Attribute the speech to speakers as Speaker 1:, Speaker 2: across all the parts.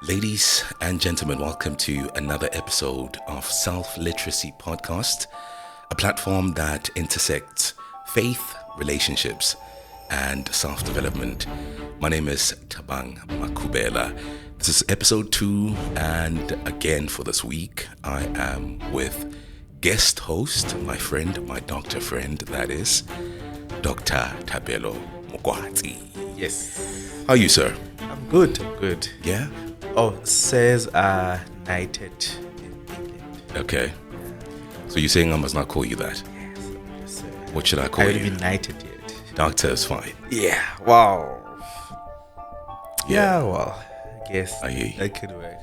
Speaker 1: Ladies and gentlemen, welcome to another episode of Self Literacy Podcast, a platform that intersects faith, relationships, and self development. My name is Tabang Makubela. This is episode 2, and again for this week, I am with guest host, my friend, my doctor friend, that is Dr. Tabelo Mugwati.
Speaker 2: Yes.
Speaker 1: How are you, sir?
Speaker 2: I'm good.
Speaker 1: Yeah?
Speaker 2: Oh, says are knighted in England.
Speaker 1: Okay. So you're saying I must not call you that?
Speaker 2: Yes.
Speaker 1: What should I call
Speaker 2: I
Speaker 1: you?
Speaker 2: haven't been knighted yet.
Speaker 1: Doctor is fine.
Speaker 2: Yeah. Wow.
Speaker 1: Yeah.
Speaker 2: Well, I guess
Speaker 1: I hear you.
Speaker 2: that could work.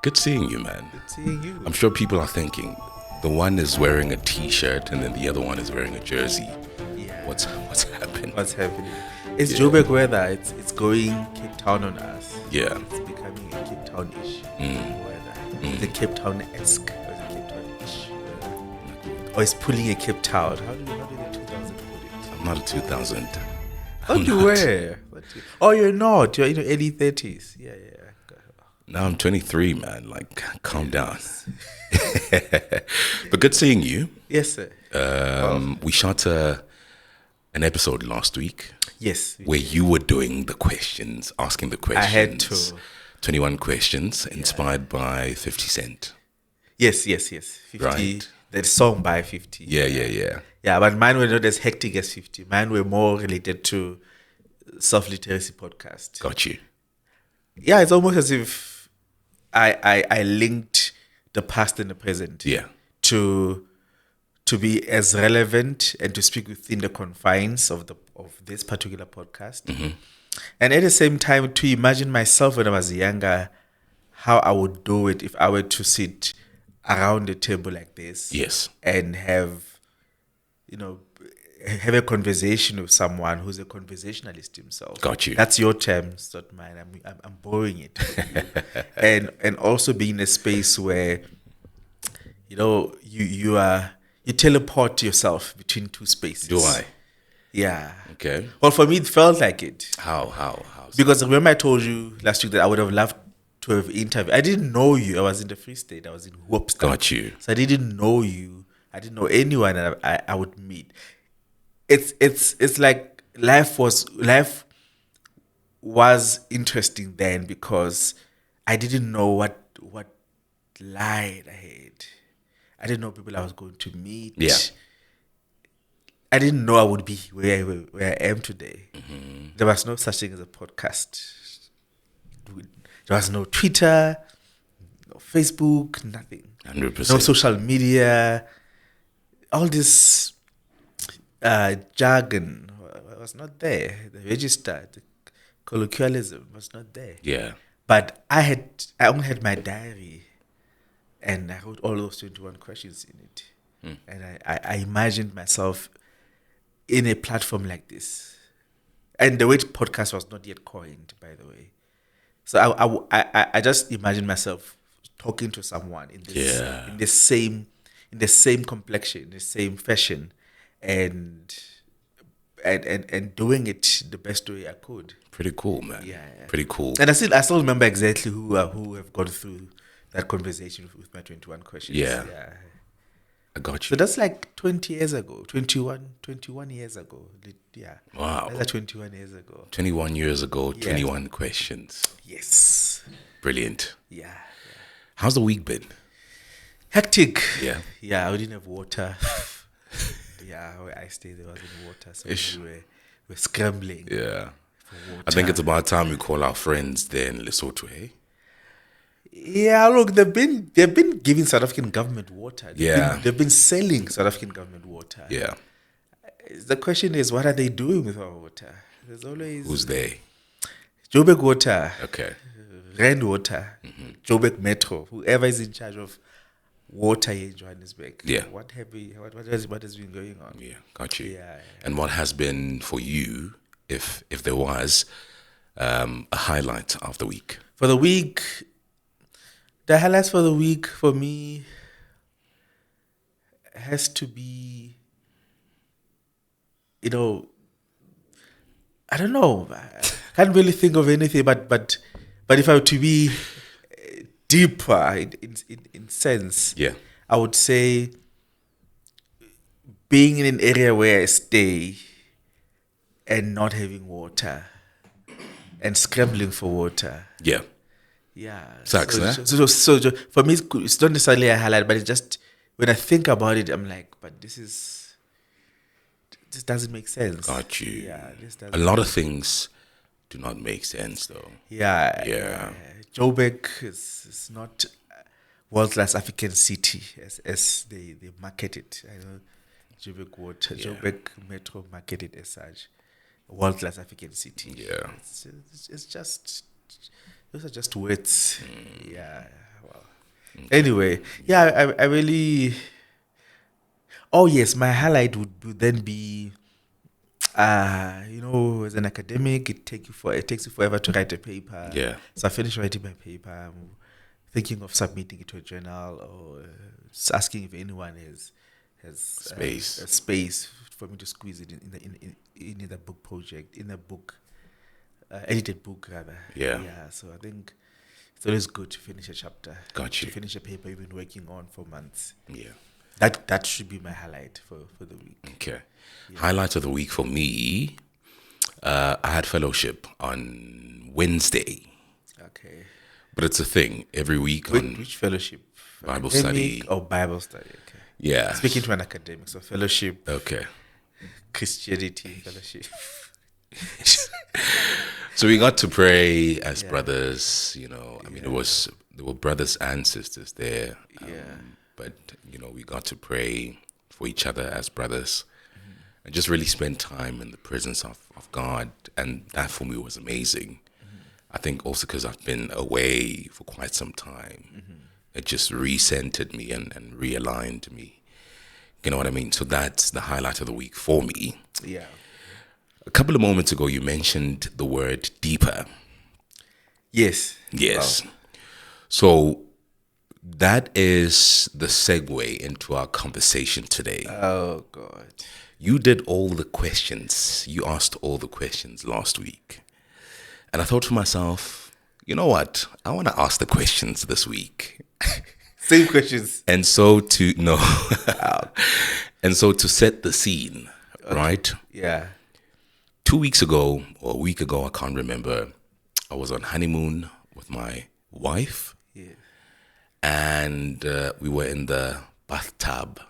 Speaker 1: Good seeing you, man.
Speaker 2: Good seeing you.
Speaker 1: I'm sure people are thinking, the one is wearing a t-shirt and then the other one is wearing a jersey.
Speaker 2: Yeah.
Speaker 1: What's happening?
Speaker 2: What's happening? It's Joburg weather. It's going Cape Town on us.
Speaker 1: Yeah.
Speaker 2: It's becoming a Cape Town-ish weather. The Cape Town-esque or the Cape Town-ish weather. Or it's pulling a Cape Town. How do the 2000 put it?
Speaker 1: I'm not a 2000.
Speaker 2: What do you wear? Oh, you're not. You're in your early 30s. Yeah.
Speaker 1: Now I'm 23, man. Like, calm down. But good seeing you.
Speaker 2: Yes, sir.
Speaker 1: We shot an episode last week
Speaker 2: Yes.
Speaker 1: where you were doing the questions, asking the questions.
Speaker 2: I had to.
Speaker 1: 21 questions inspired by 50 Cent.
Speaker 2: Yes. 50.
Speaker 1: Right.
Speaker 2: That song by 50.
Speaker 1: Yeah.
Speaker 2: Yeah, but mine were not as hectic as 50. Mine were more related to self-literacy podcast.
Speaker 1: Got you.
Speaker 2: Yeah, it's almost as if I linked the past and the present.
Speaker 1: Yeah.
Speaker 2: To be as relevant and to speak within the confines of this particular podcast.
Speaker 1: Mm-hmm.
Speaker 2: And at the same time, to imagine myself when I was younger, how I would do it if I were to sit around a table like this.
Speaker 1: Yes.
Speaker 2: And have a conversation with someone who's a conversationalist himself.
Speaker 1: Got you.
Speaker 2: That's your term, it's not mine. I'm borrowing it. and also being in a space where you teleport yourself between two spaces.
Speaker 1: Do I?
Speaker 2: Yeah.
Speaker 1: Okay.
Speaker 2: Well, for me, it felt like it.
Speaker 1: How?
Speaker 2: Because remember I told you last week that I would have loved to have interviewed. I didn't know you. I was in the Free State. I was in Hoopstate.
Speaker 1: Got you.
Speaker 2: So I didn't know you. I didn't know anyone that I would meet. It's like life was interesting then because I didn't know what lied ahead. I didn't know people I was going to meet.
Speaker 1: Yeah.
Speaker 2: I didn't know I would be where I am today.
Speaker 1: Mm-hmm.
Speaker 2: There was no such thing as a podcast. There was no Twitter, no Facebook, nothing.
Speaker 1: 100%.
Speaker 2: No social media. All this jargon was not there. The register, the colloquialism was not there.
Speaker 1: Yeah.
Speaker 2: But I only had my diary, and I wrote all those 21 questions in it. And I imagined myself in a platform like this. And the word podcast was not yet coined, by the way. So I just imagined myself talking to someone in the same complexion, in the same fashion, and doing it the best way I could.
Speaker 1: Pretty cool, man.
Speaker 2: Yeah.
Speaker 1: Pretty cool.
Speaker 2: And I still remember exactly who have gone through that conversation with my 21 questions.
Speaker 1: Yeah. I got
Speaker 2: So
Speaker 1: you.
Speaker 2: that's like 20 years ago, 21 years ago. Yeah.
Speaker 1: Wow.
Speaker 2: That's like 21 years ago.
Speaker 1: 21 years ago,
Speaker 2: Yeah.
Speaker 1: 21 questions.
Speaker 2: Yes.
Speaker 1: Brilliant.
Speaker 2: Yeah.
Speaker 1: How's the week been?
Speaker 2: Hectic.
Speaker 1: Yeah.
Speaker 2: Yeah, we didn't have water. Yeah, where I stayed, there wasn't water. So
Speaker 1: Ish.
Speaker 2: we were scrambling
Speaker 1: Yeah.
Speaker 2: for water.
Speaker 1: I think it's about time we call our friends there in Lesotho, hey?
Speaker 2: Yeah, look, they've been giving South African government water. They've been selling South African government water.
Speaker 1: Yeah.
Speaker 2: The question is, what are they doing with our water? There's always
Speaker 1: Who's they?
Speaker 2: Joburg Water,
Speaker 1: Okay.
Speaker 2: Rand Water, Joburg Metro, whoever is in charge of water here in Johannesburg.
Speaker 1: Yeah.
Speaker 2: What has been going on?
Speaker 1: Yeah, got you.
Speaker 2: Yeah.
Speaker 1: And what has been for you, if there was, a highlight of the week?
Speaker 2: For the week, the highlights for the week for me has to be, I don't know. I can't really think of anything, but if I were to be deeper in sense,
Speaker 1: Yeah.
Speaker 2: I would say being in an area where I stay and not having water and scrambling for water.
Speaker 1: Yeah.
Speaker 2: Yeah.
Speaker 1: Sucks, huh?
Speaker 2: So for me, it's not necessarily a highlight, but it's just when I think about it, I'm like, but this doesn't make sense.
Speaker 1: Got you.
Speaker 2: Yeah, this
Speaker 1: A
Speaker 2: doesn't.
Speaker 1: lot of things do not make sense, though.
Speaker 2: Yeah.
Speaker 1: Yeah.
Speaker 2: Joburg is not world class African city as they market it. I know Joburg Water,
Speaker 1: Yeah.
Speaker 2: Joburg Metro market it as such. World class African city.
Speaker 1: Yeah.
Speaker 2: It's just those are just words.
Speaker 1: Mm.
Speaker 2: Yeah. Well. Anyway, yeah, I really. Oh yes, my highlight would then be, as an academic, it takes you forever to write a paper.
Speaker 1: Yeah.
Speaker 2: So I finished writing my paper. I'm thinking of submitting it to a journal or just asking if anyone has
Speaker 1: Space.
Speaker 2: a space for me to squeeze it in the book project, in a book, edited book rather.
Speaker 1: Yeah.
Speaker 2: Yeah. So I think it's always good to finish a chapter.
Speaker 1: Got you.
Speaker 2: To finish a paper you've been working on for months.
Speaker 1: Yeah.
Speaker 2: That should be my highlight for the week.
Speaker 1: Okay. Highlight of the week for me, I had fellowship on Wednesday.
Speaker 2: Okay.
Speaker 1: But it's a thing every week on
Speaker 2: Which fellowship?
Speaker 1: Bible
Speaker 2: Academic
Speaker 1: study.
Speaker 2: or Bible study? Okay.
Speaker 1: Yeah.
Speaker 2: Speaking to an academic, so fellowship,
Speaker 1: Okay.
Speaker 2: Christianity, fellowship.
Speaker 1: So we got to pray as brothers, there were brothers and sisters there. But, we got to pray for each other as brothers and just really spend time in the presence of God. And that for me was amazing. I think also because I've been away for quite some time. It just recentered me and realigned me. You know what I mean? So that's the highlight of the week for me.
Speaker 2: Yeah.
Speaker 1: A couple of moments ago, you mentioned the word deeper.
Speaker 2: Yes.
Speaker 1: Yes. So that is the segue into our conversation today.
Speaker 2: Oh God.
Speaker 1: You did all the questions. You asked all the questions last week. And I thought to myself, you know what? I want to ask the questions this week.
Speaker 2: Same questions.
Speaker 1: And so and so to set the scene, right?
Speaker 2: Yeah.
Speaker 1: 2 weeks ago or a week ago, I can't remember, I was on honeymoon with my wife.
Speaker 2: Yeah.
Speaker 1: And we were in the bathtub.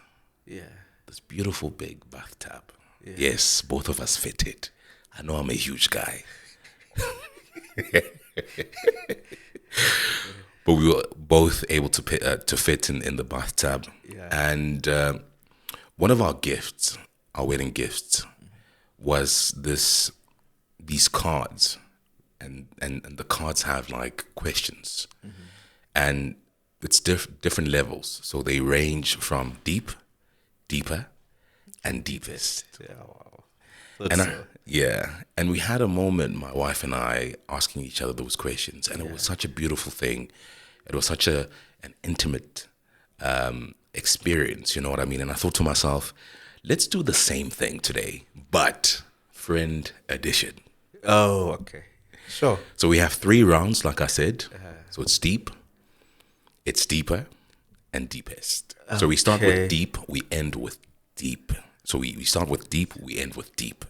Speaker 2: Yeah.
Speaker 1: This beautiful big bathtub. Yeah. Yes, both of us fit it. I know I'm a huge guy. But we were both able to fit in the bathtub.
Speaker 2: Yeah.
Speaker 1: And one of our gifts, our wedding gifts, was these cards. And the cards have like questions. And it's different levels. So they range from deep, deeper, and deepest.
Speaker 2: Yeah. Wow.
Speaker 1: And we had a moment, my wife and I, asking each other those questions, and it was such a beautiful thing. It was such an intimate experience, you know what I mean? And I thought to myself, let's do the same thing today, but friend edition.
Speaker 2: Oh, okay. Sure.
Speaker 1: So we have 3 rounds, like I said. So it's deep, it's deeper, and deepest. So we start with deep, we end with deep. So we start with deep, we end with deep.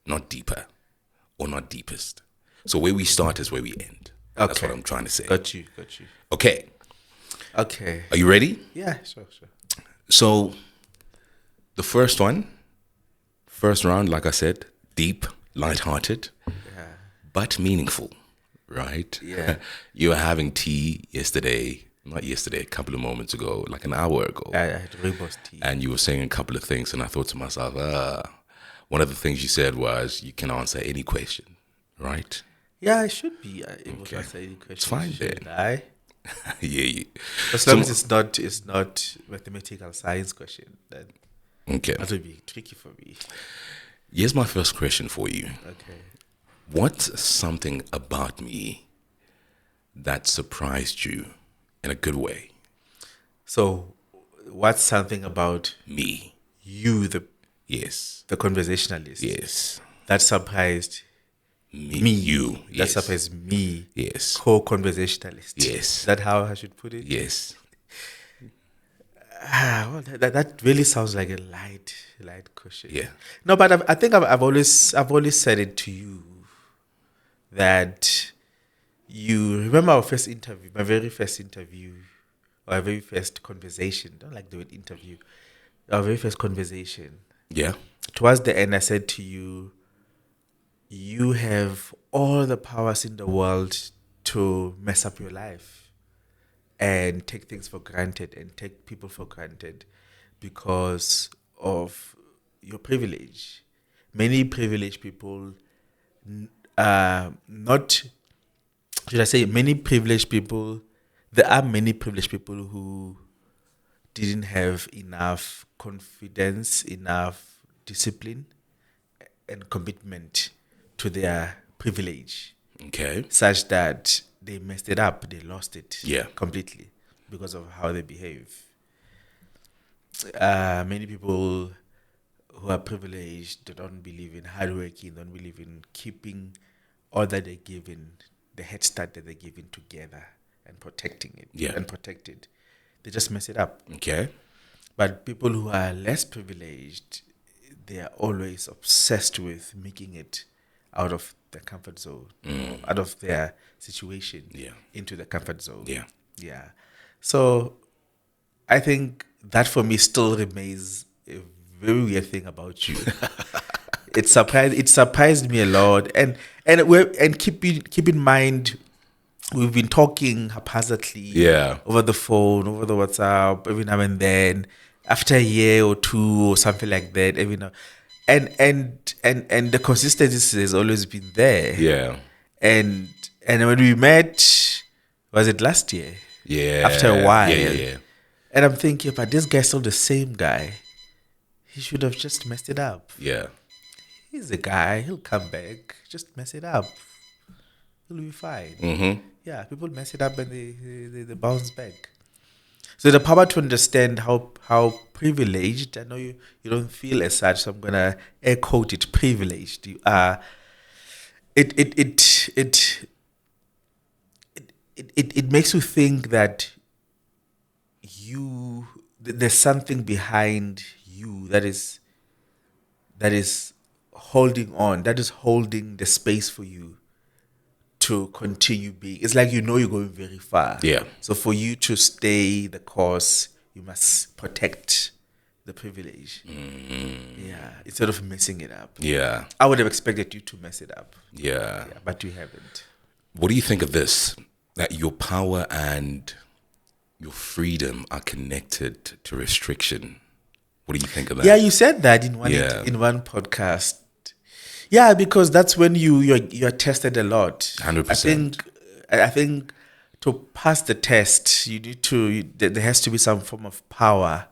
Speaker 1: Not deeper or not deepest. So where we start is where we end.
Speaker 2: Okay.
Speaker 1: That's what I'm trying to say.
Speaker 2: Got you.
Speaker 1: Okay.
Speaker 2: Okay.
Speaker 1: Are you ready?
Speaker 2: Yeah, sure.
Speaker 1: So the first round, like I said, deep, lighthearted, but meaningful, right?
Speaker 2: Yeah.
Speaker 1: You were having tea a couple of moments ago, like an hour ago.
Speaker 2: I had rooibos tea.
Speaker 1: And you were saying a couple of things, and I thought to myself, one of the things you said was you can answer any question, right?
Speaker 2: Yeah, I should be able to answer any question.
Speaker 1: It's fine
Speaker 2: shouldn't
Speaker 1: then.
Speaker 2: I?
Speaker 1: Yeah.
Speaker 2: As long as it's not mathematical science question, then
Speaker 1: Okay.
Speaker 2: that would be tricky for me.
Speaker 1: Here's my first question for you.
Speaker 2: Okay.
Speaker 1: What's something about me that surprised you in a good way?
Speaker 2: So, what's something about
Speaker 1: Me.
Speaker 2: you,
Speaker 1: Yes.
Speaker 2: the conversationalist,
Speaker 1: Yes.
Speaker 2: that surprised
Speaker 1: Me, you.
Speaker 2: Dress up
Speaker 1: Yes.
Speaker 2: as me.
Speaker 1: Yes.
Speaker 2: Co-conversationalist.
Speaker 1: Yes.
Speaker 2: Is that how I should put it?
Speaker 1: Yes.
Speaker 2: Well, that really sounds like a light question.
Speaker 1: Yeah.
Speaker 2: No, but I think I've always said it to you that you remember our first interview, my very first interview, or our very first conversation. Don't like the word interview. Our very first conversation.
Speaker 1: Yeah.
Speaker 2: Towards the end, I said to you, you have all the powers in the world to mess up your life and take things for granted and take people for granted because of your privilege. Many privileged people, not, should I say, many privileged people, there are many privileged people who didn't have enough confidence, enough discipline, and commitment to their privilege,
Speaker 1: Okay.
Speaker 2: such that they messed it up, they lost it
Speaker 1: Yeah.
Speaker 2: completely because of how they behave. Many people who are privileged, they don't believe in hard working, don't believe in keeping all that they're given, the head start that they're given together and protecting it
Speaker 1: Yeah.
Speaker 2: and protect it. They just mess it up.
Speaker 1: Okay.
Speaker 2: But people who are less privileged, they are always obsessed with making it out of the comfort zone, out of their situation
Speaker 1: Yeah.
Speaker 2: into the comfort zone.
Speaker 1: Yeah.
Speaker 2: Yeah. So I think that for me still remains a very weird thing about you. It surprised me a lot. And keep in mind, we've been talking haphazardly
Speaker 1: Yeah.
Speaker 2: over the phone, over the WhatsApp, every now and then, after a year or two or something like that, every now and the consistency has always been there.
Speaker 1: Yeah.
Speaker 2: And when we met, was it last year?
Speaker 1: Yeah.
Speaker 2: After a while.
Speaker 1: Yeah.
Speaker 2: And I'm thinking, but this guy's still the same guy. He should have just messed it up.
Speaker 1: Yeah.
Speaker 2: He's a guy, he'll come back, just mess it up. He'll be fine.
Speaker 1: Mm-hmm.
Speaker 2: Yeah, people mess it up and they bounce back. So the power to understand how privileged, I know you don't feel as such, so I'm gonna air quote it, privileged you are. It makes you think that there's something behind you that is holding on, that is holding the space for you to continue being. It's like you're going very far.
Speaker 1: Yeah.
Speaker 2: So for you to stay the course, you must protect the privilege. Yeah. Instead of messing it up.
Speaker 1: Yeah.
Speaker 2: I would have expected you to mess it up.
Speaker 1: Yeah.
Speaker 2: Yeah, but you haven't.
Speaker 1: What do you think of this? That your power and your freedom are connected to restriction. What do you think of that?
Speaker 2: Yeah, you said that in one podcast. Yeah, because that's when you're tested a lot.
Speaker 1: 100%.
Speaker 2: I think to pass the test, you need to. There has to be some form of power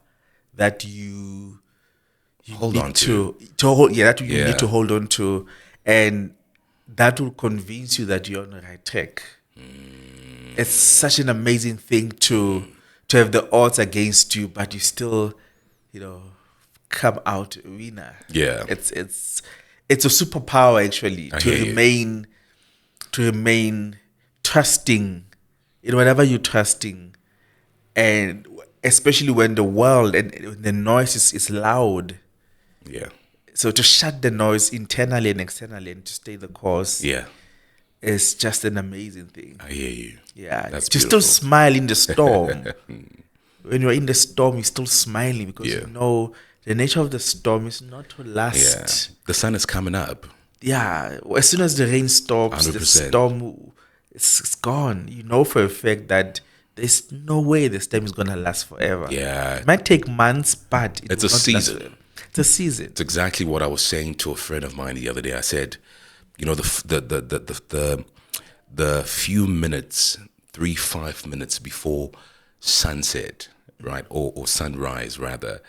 Speaker 2: that you
Speaker 1: Hold
Speaker 2: need
Speaker 1: on to.
Speaker 2: hold. Yeah, that you
Speaker 1: Yeah.
Speaker 2: need to hold on to, and that will convince you that you're on the right track. It's such an amazing thing to have the odds against you, but you still, come out a winner.
Speaker 1: Yeah.
Speaker 2: It's a superpower actually
Speaker 1: I hear you.
Speaker 2: to remain trusting in whatever you're trusting, and especially when the world and the noise is loud.
Speaker 1: Yeah.
Speaker 2: So to shut the noise internally and externally and to stay the course
Speaker 1: Yeah.
Speaker 2: is just an amazing thing.
Speaker 1: I hear you.
Speaker 2: Yeah,
Speaker 1: That's
Speaker 2: to
Speaker 1: beautiful.
Speaker 2: still smile in the storm. When you're in the storm, you're still smiling because
Speaker 1: Yeah.
Speaker 2: you know the nature of the storm is not to
Speaker 1: Yeah.
Speaker 2: last.
Speaker 1: The sun is coming up.
Speaker 2: Yeah, as soon as the rain stops, the
Speaker 1: 100%.
Speaker 2: storm it's gone. You know for a fact that there's no way the storm is gonna last forever.
Speaker 1: Yeah.
Speaker 2: It might take months, but
Speaker 1: It's
Speaker 2: will
Speaker 1: a
Speaker 2: not last
Speaker 1: season.
Speaker 2: forever. It's a season.
Speaker 1: It's exactly what I was saying to a friend of mine the other day. I said, the few minutes, 5 minutes before sunset, right, or sunrise rather,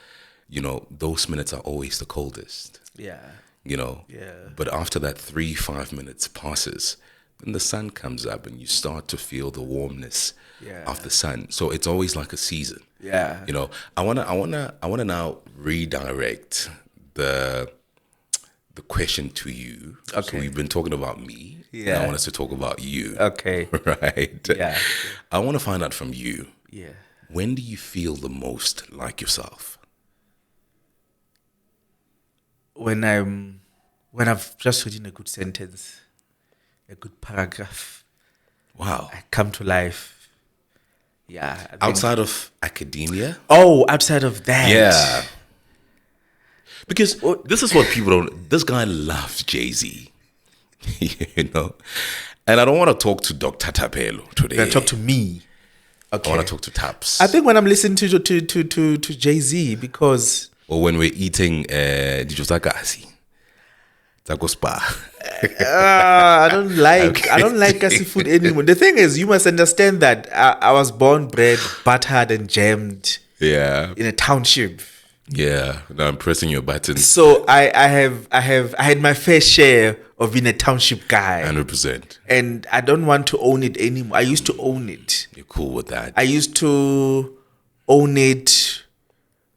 Speaker 1: those minutes are always the coldest.
Speaker 2: Yeah. Yeah.
Speaker 1: But after that 5 minutes passes, then the sun comes up and you start to feel the warmness
Speaker 2: Yeah.
Speaker 1: of the sun. So it's always like a season.
Speaker 2: Yeah.
Speaker 1: I wanna now redirect the question to you.
Speaker 2: Okay.
Speaker 1: So we've been talking about me.
Speaker 2: Yeah.
Speaker 1: And I want us to talk about you.
Speaker 2: Okay.
Speaker 1: Right?
Speaker 2: Yeah.
Speaker 1: I want to find out from you.
Speaker 2: Yeah.
Speaker 1: When do you feel the most like yourself?
Speaker 2: When I've just written a good sentence, a good paragraph,
Speaker 1: Wow.
Speaker 2: I come to life. Yeah. I think-
Speaker 1: Outside of academia?
Speaker 2: outside of that.
Speaker 1: Yeah. Because this is what people don't. This guy loves Jay-Z. You know? And I don't want to talk to Dr. Tapelo today.
Speaker 2: You're gonna talk to me. Okay.
Speaker 1: I want to talk to Taps.
Speaker 2: I think when I'm listening to Jay-Z, because
Speaker 1: Or when we're eating Dijosakasi. Taco Spa.
Speaker 2: I don't like Kasi food anymore. The thing is, you must understand that I was born, bred, buttered, and jammed
Speaker 1: Yeah.
Speaker 2: in a township.
Speaker 1: Yeah. Now I'm pressing your buttons.
Speaker 2: So I had my fair share of being a township guy,
Speaker 1: 100%.
Speaker 2: and I don't want to own it anymore. I used to own it.
Speaker 1: You're cool with that.
Speaker 2: I used to own it,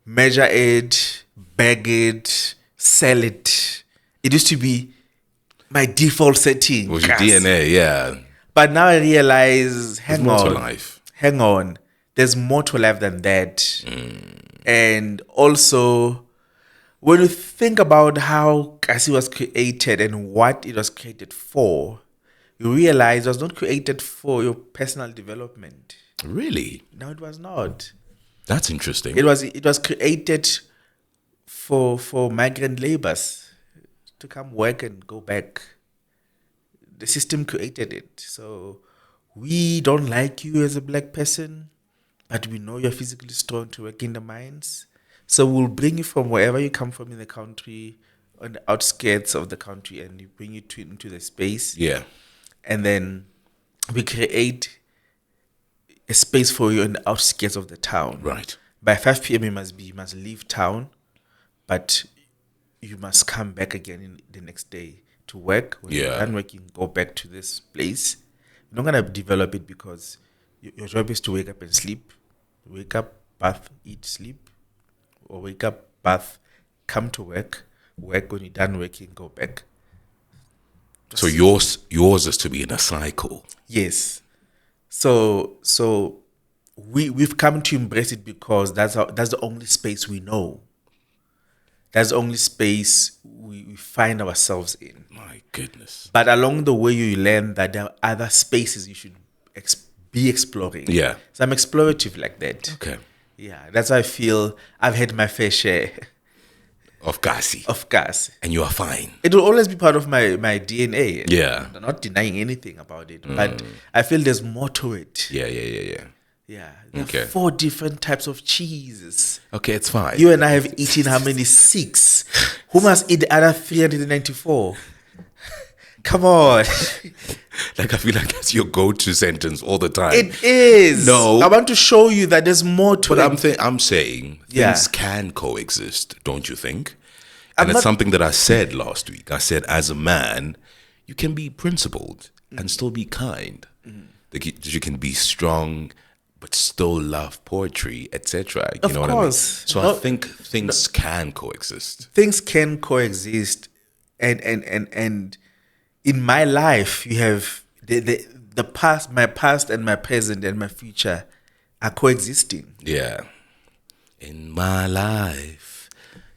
Speaker 2: measure it, bag it, sell it. It used to be my default setting.
Speaker 1: With your
Speaker 2: Kasi.
Speaker 1: DNA, yeah.
Speaker 2: But now I realize,
Speaker 1: There's more to life.
Speaker 2: hang on. There's more to life than that. And also, when you think about how Kasi was created and what it was created for, you realize it was not created for your personal development.
Speaker 1: Really?
Speaker 2: No, it was not.
Speaker 1: That's interesting.
Speaker 2: It was created for migrant laborers to come work and go back. The system created it. So we don't like you as a black person, but we know you're physically strong to work in the mines. So we'll bring you from wherever you come from in the country, on the outskirts of the country, and we bring you into the space.
Speaker 1: Yeah.
Speaker 2: And then we create a space for you on the outskirts of the town.
Speaker 1: Right.
Speaker 2: By 5 p.m. you must leave town, but you must come back again in the next day to work. When you're
Speaker 1: Yeah.
Speaker 2: done working, go back to this place. You're not gonna develop it because your job is to wake up and sleep. Wake up, bath, eat, sleep, or wake up, bath, come to work. Work when you're done working, go back.
Speaker 1: So yours is to be in a cycle.
Speaker 2: Yes. So we've come to embrace it because that's the only space we know. That's the only space we find ourselves in.
Speaker 1: My goodness.
Speaker 2: But along the way, you learn that there are other spaces you should be exploring.
Speaker 1: Yeah.
Speaker 2: So I'm explorative like that.
Speaker 1: Okay.
Speaker 2: Yeah, that's why I feel I've had my fair share
Speaker 1: Of Kasi.
Speaker 2: of gas.
Speaker 1: And you are fine.
Speaker 2: It will always be part of my DNA.
Speaker 1: Yeah.
Speaker 2: I'm not denying anything about it, but I feel there's more to it.
Speaker 1: Yeah.
Speaker 2: Yeah. There
Speaker 1: Okay.
Speaker 2: are 4 different types of cheeses.
Speaker 1: Okay, it's fine.
Speaker 2: You and I have eaten how many? 6. Who must eat the other 394? Come on.
Speaker 1: Like, I feel like that's your go-to sentence all the time.
Speaker 2: It is.
Speaker 1: No.
Speaker 2: I want to show you that there's more to
Speaker 1: But
Speaker 2: it.
Speaker 1: I'm saying
Speaker 2: Yeah.
Speaker 1: things can coexist, don't you think? And
Speaker 2: I'm
Speaker 1: it's
Speaker 2: not-
Speaker 1: something that I said last week. I said, as a man, you can be principled and still be kind. That you can be strong, but still love poetry, etc. You
Speaker 2: Of
Speaker 1: know
Speaker 2: course.
Speaker 1: what I mean? So I think things can coexist.
Speaker 2: Things can coexist, and in my life, you have the past, my past, and my present, and my future are coexisting.
Speaker 1: Yeah. In my life,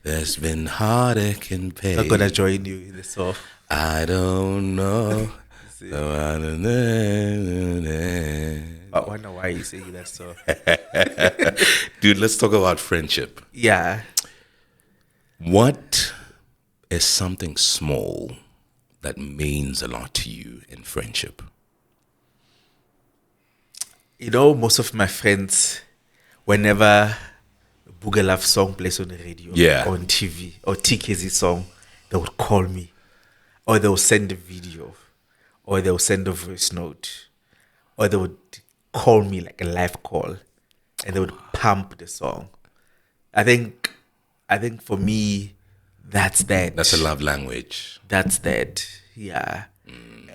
Speaker 1: there's been heartache and pain.
Speaker 2: I'm gonna join you in the song.
Speaker 1: I don't know.
Speaker 2: I wonder why you saying that song.
Speaker 1: Dude, let's talk about friendship.
Speaker 2: Yeah.
Speaker 1: What is something small that means a lot to you in friendship?
Speaker 2: You know, most of my friends, whenever Booger Love song plays on the radio,
Speaker 1: Yeah.
Speaker 2: or on TV, or TKZ song, they would call me, or they will send a video, or they will send a voice note, or they would call me like a live call, and they would pump the song. I think for me, that's that.
Speaker 1: That's a love language.
Speaker 2: That's that. Yeah.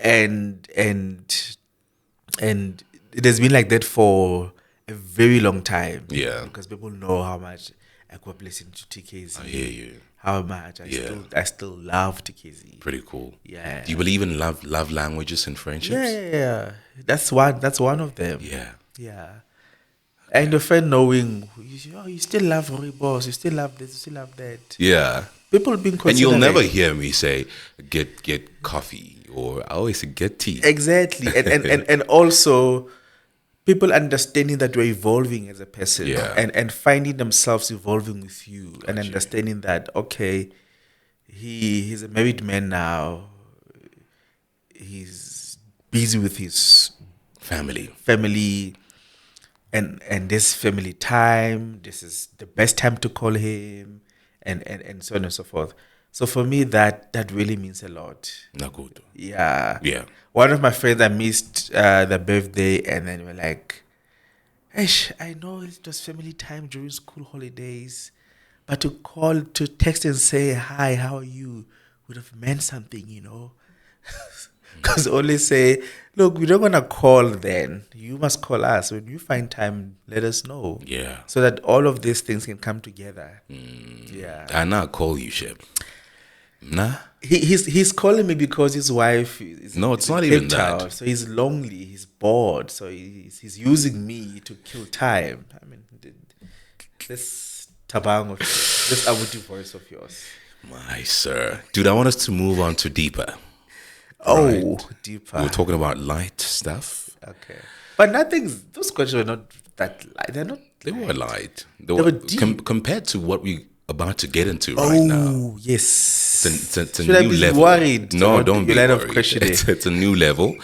Speaker 2: And it has been like that for a very long time.
Speaker 1: Yeah.
Speaker 2: Because people know how much I grew up listening to TKZ.
Speaker 1: I hear you.
Speaker 2: how much I still love Tikezi.
Speaker 1: Pretty cool.
Speaker 2: Yeah.
Speaker 1: Do you believe in love languages and friendships?
Speaker 2: Yeah. That's one of them.
Speaker 1: Yeah.
Speaker 2: Yeah. And your friend knowing, you still love Rooibos, you still love this, you still love that.
Speaker 1: Yeah.
Speaker 2: People being
Speaker 1: And you'll
Speaker 2: considerate.
Speaker 1: never hear me say, get coffee, or I always say, get tea.
Speaker 2: Exactly. And also people understanding that you're evolving as a person,
Speaker 1: Yeah.
Speaker 2: and finding themselves evolving with you, and understanding that, okay, he's a married man now, he's busy with his family, and this family time, this is the best time to call him, and so on and so forth. So for me, that really means a lot.
Speaker 1: Nakuto.
Speaker 2: Yeah.
Speaker 1: Yeah.
Speaker 2: One of my friends, I missed the birthday, and then we're like, "Eish, I know it was family time during school holidays, but to call, to text and say, hi, how are you, would have meant something, you know." Because only say, look, we don't want to call then. You must call us. When you find time, let us know.
Speaker 1: Yeah.
Speaker 2: So that all of these things can come together. Yeah.
Speaker 1: I now call you, Shep. Nah.
Speaker 2: He's calling me because his wife is
Speaker 1: No, it's
Speaker 2: in
Speaker 1: not
Speaker 2: Cape
Speaker 1: even
Speaker 2: Town,
Speaker 1: that.
Speaker 2: so he's lonely, he's bored, so he's using me to kill time. I mean, this tabang, this abuti voice of yours.
Speaker 1: My sir. Dude, I want us to move on to deeper.
Speaker 2: Oh,
Speaker 1: Right.
Speaker 2: deeper.
Speaker 1: We were talking about light stuff.
Speaker 2: Okay, but those questions were not that light. They're not.
Speaker 1: They were light. They
Speaker 2: were deep.
Speaker 1: compared to what we about to get into right now.
Speaker 2: Oh, yes.
Speaker 1: It's a
Speaker 2: Should
Speaker 1: new
Speaker 2: I be
Speaker 1: level.
Speaker 2: worried?
Speaker 1: No,
Speaker 2: about
Speaker 1: don't be
Speaker 2: your line of
Speaker 1: worried.
Speaker 2: questioning?
Speaker 1: It's a new level.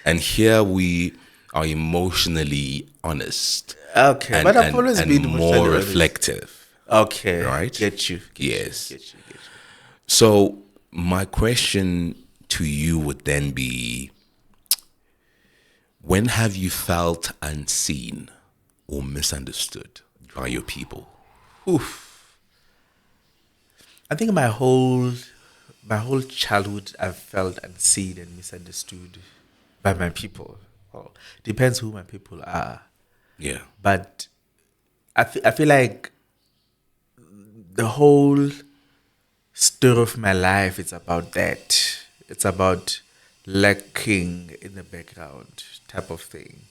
Speaker 1: And here we are emotionally honest.
Speaker 2: Okay, but I've always
Speaker 1: and
Speaker 2: been
Speaker 1: more
Speaker 2: emotionally honest.
Speaker 1: reflective.
Speaker 2: Okay,
Speaker 1: Right?
Speaker 2: Get you.
Speaker 1: Yes.
Speaker 2: Get you.
Speaker 1: So my question to you would then be, when have you felt unseen or misunderstood by your people?
Speaker 2: Oof. I think my whole childhood I've felt unseen and misunderstood by my people. Well, depends who my people are,
Speaker 1: Yeah.
Speaker 2: but I feel like the whole story of my life is about that. It's about lacking in the background type of thing,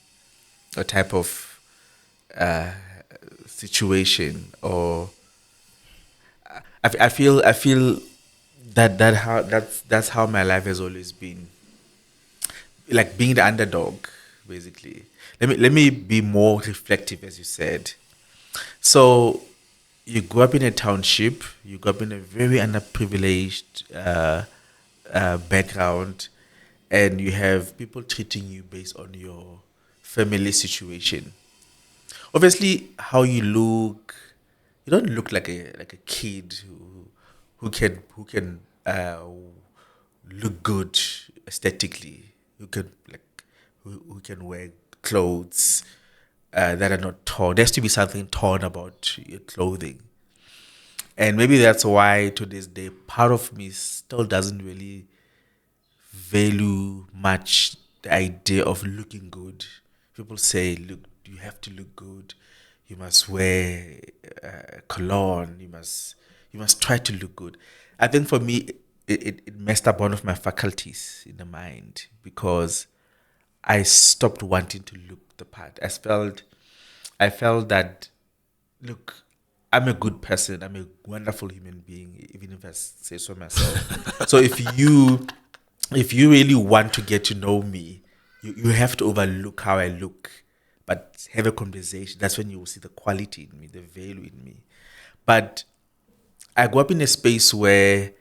Speaker 2: or type of situation, or I feel that's how my life has always been, like being the underdog, basically. Let me be more reflective, as you said. So you grew up in a township, you grew up in a very underprivileged background, and you have people treating you based on your family situation. Obviously, how you look, you don't look like a kid who can look good aesthetically, who can who can wear clothes that are not torn. There has to be something torn about your clothing, and maybe that's why to this day part of me still doesn't really value much the idea of looking good. People say, look, you have to look good. You must wear cologne. You must try to look good. I think for me, it messed up one of my faculties in the mind, because I stopped wanting to look the part. I felt that, look, I'm a good person. I'm a wonderful human being, even if I say so myself. So if you really want to get to know me, you have to overlook how I look, but have a conversation. That's when you will see the quality in me, the value in me. But I grew up in a space where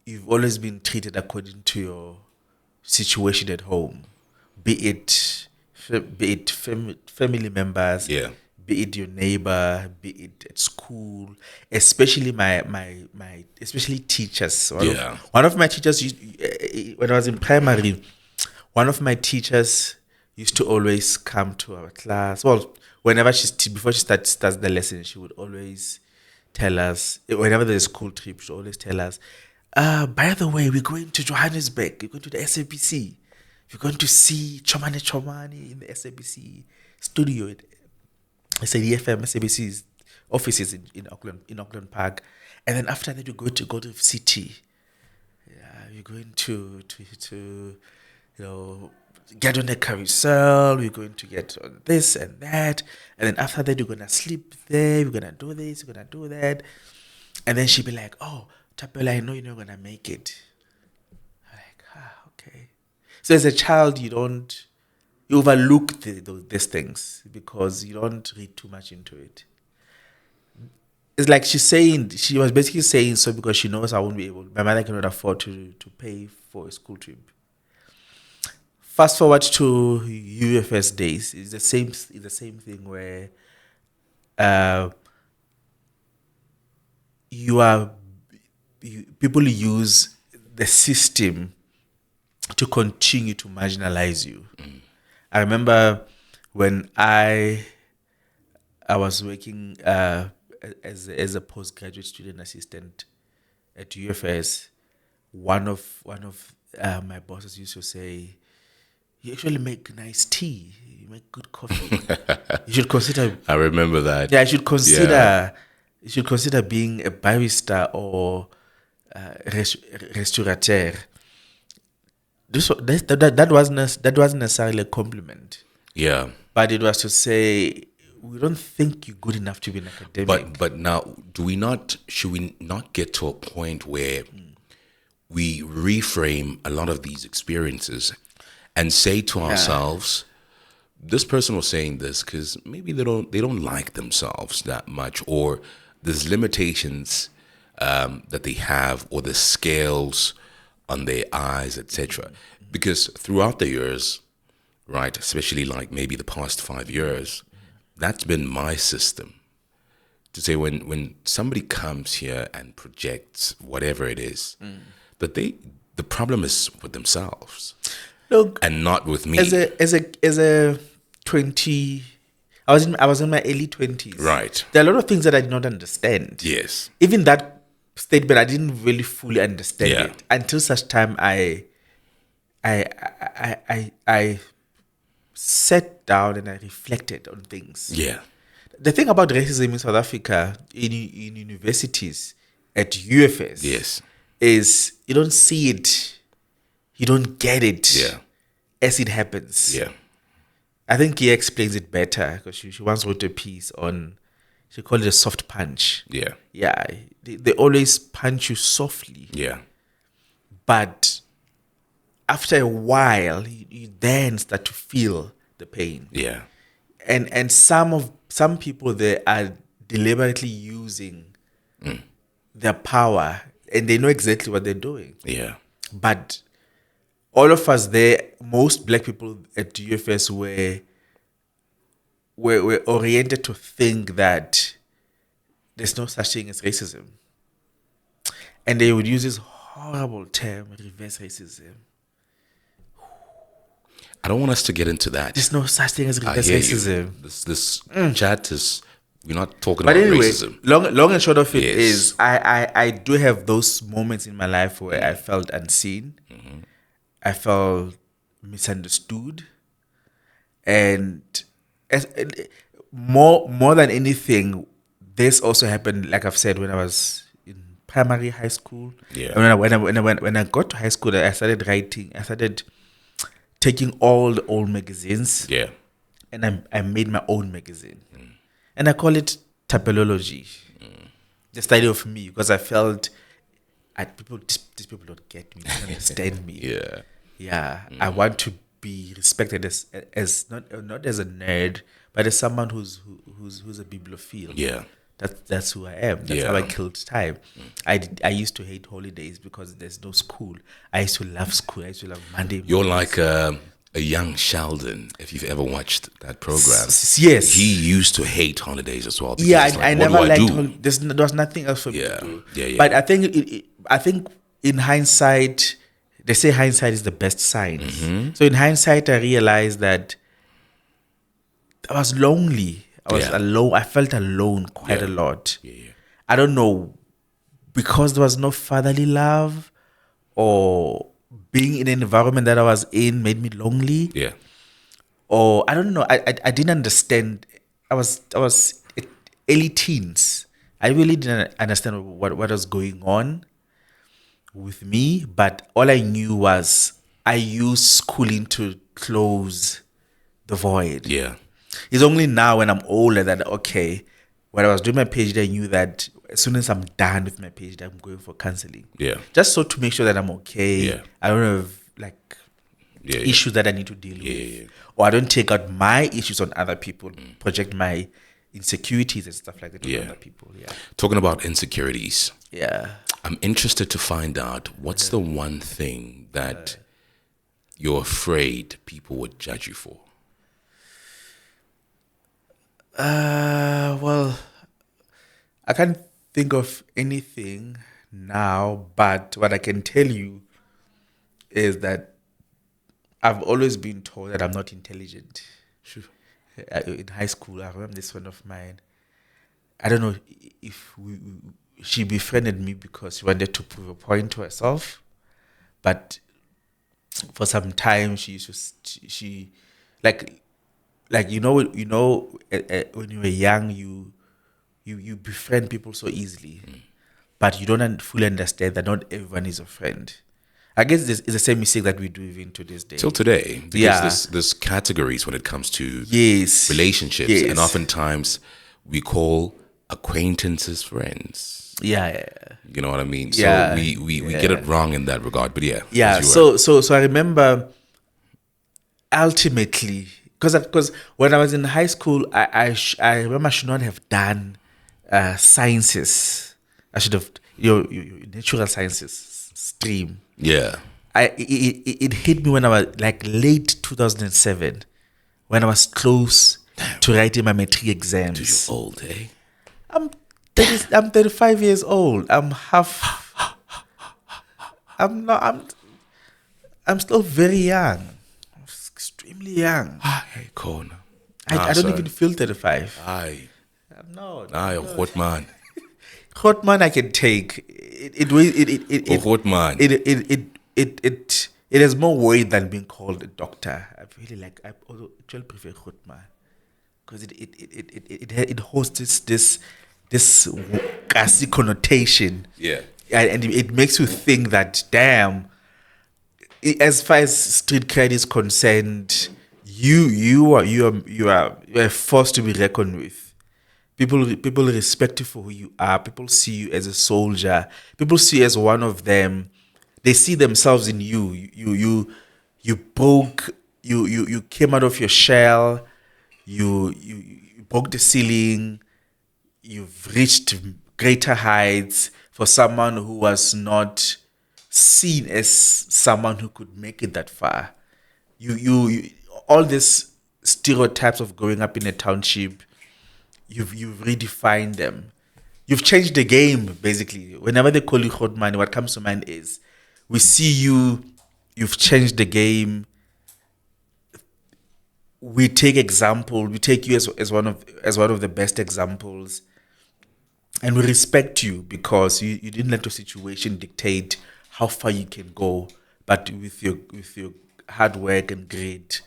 Speaker 2: you've always been treated according to your situation at home, family members,
Speaker 1: Yeah.
Speaker 2: be it your neighbor, be it at school, especially my especially teachers.
Speaker 1: Yeah.
Speaker 2: One of my teachers when I was in primary, one of my teachers used to always come to our class. Well, whenever before she starts the lesson, she would always tell us, whenever there's a school trip, she always tell us, by the way, we're going to Johannesburg, we're going to the SABC. We're going to see Chomani in the SABC studio. I said EFM SABC's offices in Auckland Park. And then after that, you go to city. Yeah, you're going to get on a carousel. You're going to get on this and that, and then after that, you're gonna sleep there. You're gonna do this. You're gonna do that, and then she'll be like, "Oh, Tapela, I know you're not gonna make it." I'm like, okay. So as a child, you overlook these things because you don't read too much into it. It's like she was basically saying so because she knows I won't be able, my mother cannot afford to pay for a school trip. Fast forward to UFS days, it's the same thing where uh, people use the system to continue to marginalize you. I remember when I was working as a postgraduate student assistant at UFS. One of my bosses used to say, "You actually make nice tea. You make good coffee. You should consider."
Speaker 1: I remember that.
Speaker 2: Yeah, you should consider being a barista or restaurateur. That wasn't necessarily a compliment.
Speaker 1: Yeah.
Speaker 2: But it was to say, we don't think you're good enough to be an academic.
Speaker 1: But now, should we not get to a point where we reframe a lot of these experiences and say to ourselves, this person was saying this because maybe they don't like themselves that much, or there's limitations that they have, or the scales on their eyes, etc. Because throughout the years, right, especially like maybe the past 5 years, that's been my system. To say when somebody comes here and projects whatever it is, that the problem is with themselves.
Speaker 2: Look,
Speaker 1: and not with me.
Speaker 2: As a 20, I was in my early 20s.
Speaker 1: Right.
Speaker 2: There are a lot of things that I did not understand.
Speaker 1: Yes.
Speaker 2: Even that statement, I didn't really fully understand
Speaker 1: Yeah.
Speaker 2: it until such time I sat down and I reflected on things.
Speaker 1: Yeah.
Speaker 2: The thing about racism in South Africa, in universities, at UFS,
Speaker 1: Yes.
Speaker 2: is you don't see it, you don't get it
Speaker 1: Yeah.
Speaker 2: as it happens.
Speaker 1: Yeah.
Speaker 2: I think he explains it better because she once wrote a piece on, she called it a soft punch.
Speaker 1: Yeah.
Speaker 2: Yeah, they always punch you softly,
Speaker 1: Yeah.
Speaker 2: but after a while, you then start to feel the pain.
Speaker 1: Yeah.
Speaker 2: And some people, they are deliberately using their power, and they know exactly what they're doing.
Speaker 1: Yeah.
Speaker 2: But all of us there, most black people at UFS were oriented to think that there's no such thing as racism. And they would use this horrible term, reverse racism.
Speaker 1: I don't want us to get into that.
Speaker 2: There's no such thing as
Speaker 1: I
Speaker 2: reverse
Speaker 1: hear
Speaker 2: racism.
Speaker 1: you. This chat is, we're not talking
Speaker 2: But
Speaker 1: about
Speaker 2: anyway,
Speaker 1: racism.
Speaker 2: long and short of it
Speaker 1: Yes.
Speaker 2: is, I do have those moments in my life where I felt unseen. I felt misunderstood. And more than anything, this also happened, like I've said, when I was in primary, high school.
Speaker 1: Yeah.
Speaker 2: And when I got to high school, I started writing. I started taking all the old magazines.
Speaker 1: Yeah.
Speaker 2: And I made my own magazine. And I call it tapelology. The study of me, because I felt these people don't get me, don't understand me.
Speaker 1: Yeah.
Speaker 2: Yeah. I want to be respected as not as a nerd, but as someone who's a bibliophile.
Speaker 1: Yeah.
Speaker 2: That's who I am. That's how
Speaker 1: Yeah.
Speaker 2: I killed time. I used to hate holidays because there's no school. I used to love school. I used to love Monday.
Speaker 1: You're
Speaker 2: mornings.
Speaker 1: like a young Sheldon, if you've ever watched that program.
Speaker 2: Yes.
Speaker 1: He used to hate holidays as well. because
Speaker 2: Yeah,
Speaker 1: it's
Speaker 2: I
Speaker 1: like,
Speaker 2: never
Speaker 1: what do I
Speaker 2: liked.
Speaker 1: do?
Speaker 2: There was nothing else for me
Speaker 1: Yeah,
Speaker 2: to do.
Speaker 1: yeah, yeah.
Speaker 2: But I think in hindsight, they say hindsight is the best science.
Speaker 1: Mm-hmm.
Speaker 2: So in hindsight, I realized that I was lonely. I was
Speaker 1: Yeah.
Speaker 2: alone. I felt alone quite
Speaker 1: Yeah.
Speaker 2: a lot.
Speaker 1: Yeah, yeah.
Speaker 2: I don't know, because there was no fatherly love, or being in an environment that I was in made me lonely.
Speaker 1: Yeah.
Speaker 2: Or I don't know. I didn't understand. I was early teens, I really didn't understand what was going on with me, but all I knew was I used schooling to close the void.
Speaker 1: Yeah.
Speaker 2: It's only now when I'm older that, okay, when I was doing my PhD, I knew that as soon as I'm done with my PhD, I'm going for counseling.
Speaker 1: Yeah.
Speaker 2: Just so to make sure that I'm okay.
Speaker 1: Yeah.
Speaker 2: I don't have like
Speaker 1: Yeah.
Speaker 2: issues that I need to deal with.
Speaker 1: Yeah.
Speaker 2: Or I don't take out my issues on other people, project my insecurities and stuff like that on
Speaker 1: Yeah.
Speaker 2: other people. Yeah.
Speaker 1: Talking about insecurities,
Speaker 2: Yeah.
Speaker 1: I'm interested to find out what's the one thing that you're afraid people would judge you for.
Speaker 2: Well, I can't think of anything now, but what I can tell you is that I've always been told that I'm not intelligent.
Speaker 1: Sure.
Speaker 2: In high school, I remember this friend of mine. I don't know if she befriended me because she wanted to prove a point to herself, but for some time she used to she like when you were young you befriend people so easily, but you don't fully understand that not everyone is a friend. I guess it's the same mistake that we do even to this day.
Speaker 1: Till today, because
Speaker 2: Yeah.
Speaker 1: there's categories when it comes to
Speaker 2: Yes.
Speaker 1: relationships,
Speaker 2: Yes.
Speaker 1: and oftentimes we call acquaintances friends.
Speaker 2: Yeah.
Speaker 1: You know what I mean? So
Speaker 2: Yeah.
Speaker 1: we get it wrong in that regard. But yeah.
Speaker 2: Yeah.
Speaker 1: as you were.
Speaker 2: So I remember ultimately because when I was in high school, I remember I should not have done sciences. I should have your natural sciences stream.
Speaker 1: Yeah.
Speaker 2: It hit me when I was like late 2007, when I was close to writing my matric exams.
Speaker 1: You're old, eh?
Speaker 2: I'm 35 years old. I'm still very young. I'm extremely young.
Speaker 1: Hey, corner.
Speaker 2: I don't even feel 35.
Speaker 1: Aye.
Speaker 2: I'm not.
Speaker 1: Aye, a hot man.
Speaker 2: Hot man I can take.
Speaker 1: A hot man.
Speaker 2: It has more weight than being called a doctor. I also actually prefer hot man because it holds this gassy connotation.
Speaker 1: Yeah.
Speaker 2: And it makes you think that, damn, as far as street cred is concerned, you are a force to be reckoned with. People respect you for who you are. People see you as a soldier. People see you as one of them. They see themselves in you. You broke. You came out of your shell. You broke the ceiling. You've reached greater heights for someone who was not seen as someone who could make it that far. You all these stereotypes of growing up in a township, you've redefined them. You've changed the game, basically. Whenever they call you hot man, what comes to mind is we see you've changed the game. We take you as one of the best examples. And we respect you because you didn't let your situation dictate how far you can go. But with your hard work and grit,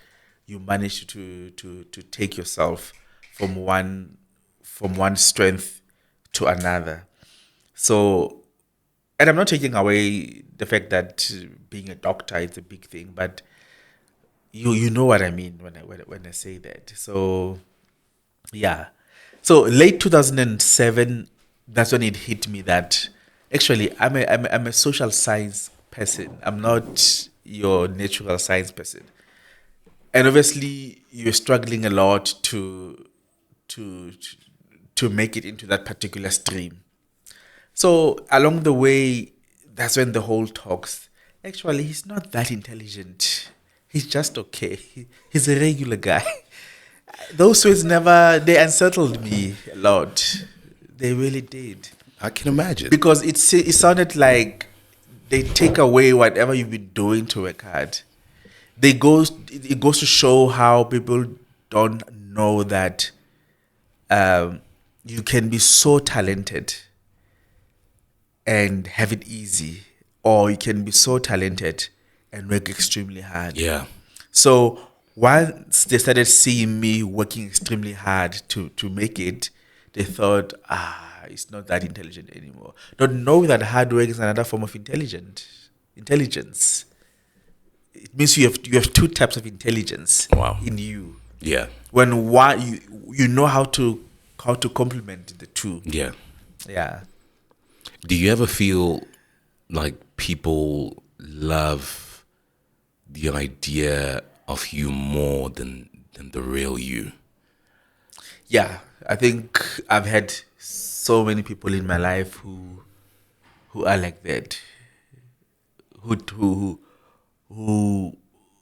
Speaker 2: you managed to take yourself from one strength to another. So, and I'm not taking away the fact that being a doctor is a big thing, but you know what I mean when I say that. So, yeah. So late 2007, that's when it hit me that actually I'm a social science person. I'm not your natural science person. And obviously you're struggling a lot to make it into that particular stream. So along the way, that's when the whole talks. Actually, he's not that intelligent. He's just okay. He's a regular guy. Those words they unsettled me a lot. They really did.
Speaker 1: I can imagine.
Speaker 2: Because it sounded like they take away whatever you've been doing to work hard. It goes to show how people don't know that you can be so talented and have it easy, or you can be so talented and work extremely hard.
Speaker 1: Yeah.
Speaker 2: So once they started seeing me working extremely hard to make it, they thought, it's not that intelligent anymore. Not knowing that hard work is another form of intelligence. It means you have two types of intelligence
Speaker 1: Wow.
Speaker 2: in you.
Speaker 1: Yeah.
Speaker 2: When one you know how to complement the two.
Speaker 1: Yeah.
Speaker 2: Yeah.
Speaker 1: Do you ever feel like people love the idea of you more than the real you?
Speaker 2: Yeah, I think I've had so many people in my life who are like that, who who who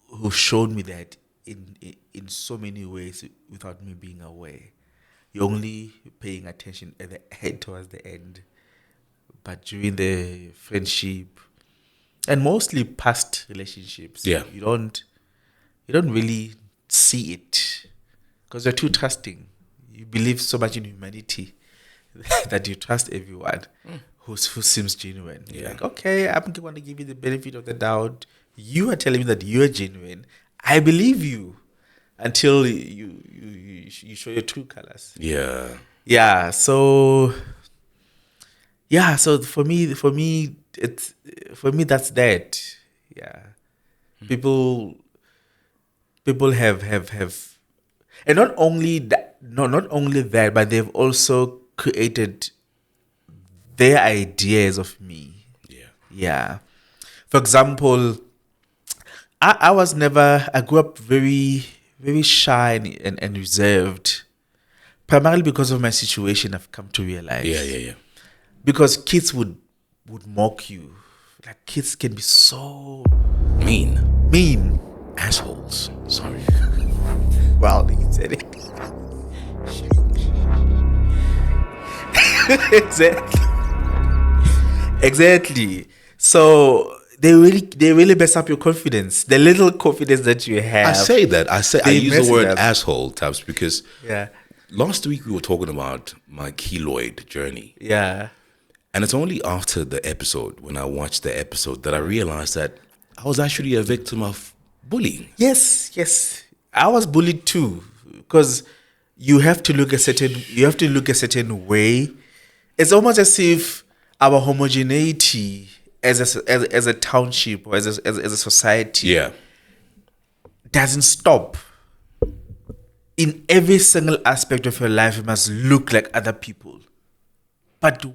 Speaker 2: who showed me that in so many ways without me being aware. You're only paying attention at the end, towards the end, but during the friendship and mostly past relationships,
Speaker 1: Yeah.
Speaker 2: you don't really see it because you're too trusting. You believe so much in humanity that you trust everyone who seems genuine. You're
Speaker 1: Yeah.
Speaker 2: like, okay, I'm going to give you the benefit of the doubt. You are telling me that you're genuine. I believe you until you show your true colors.
Speaker 1: Yeah.
Speaker 2: Yeah. So for me that's that. Yeah. People have and not only that, no, not only that, but they've also created their ideas of me.
Speaker 1: Yeah.
Speaker 2: Yeah. For example, I grew up very, very shy and reserved, primarily because of my situation, I've come to realize.
Speaker 1: Yeah. Yeah. Yeah.
Speaker 2: Because kids would mock you. Like, kids can be so
Speaker 1: Mean.
Speaker 2: mean.
Speaker 1: Assholes. Sorry.
Speaker 2: Well, he said it. Exactly. Exactly. So they really mess up your confidence. The little confidence that you have.
Speaker 1: I say that. I
Speaker 2: They
Speaker 1: use
Speaker 2: mess
Speaker 1: the
Speaker 2: it
Speaker 1: word
Speaker 2: up.
Speaker 1: asshole, Tabs, because
Speaker 2: Yeah.
Speaker 1: last week we were talking about my keloid journey.
Speaker 2: Yeah.
Speaker 1: And it's only after the episode, when I watched the episode, that I realized that I was actually a victim of bullying.
Speaker 2: Yes. I was bullied too, because you have to look a certain way. It's almost as if our homogeneity as a township or as a society
Speaker 1: Yeah.
Speaker 2: doesn't stop. In every single aspect of your life, you must look like other people. But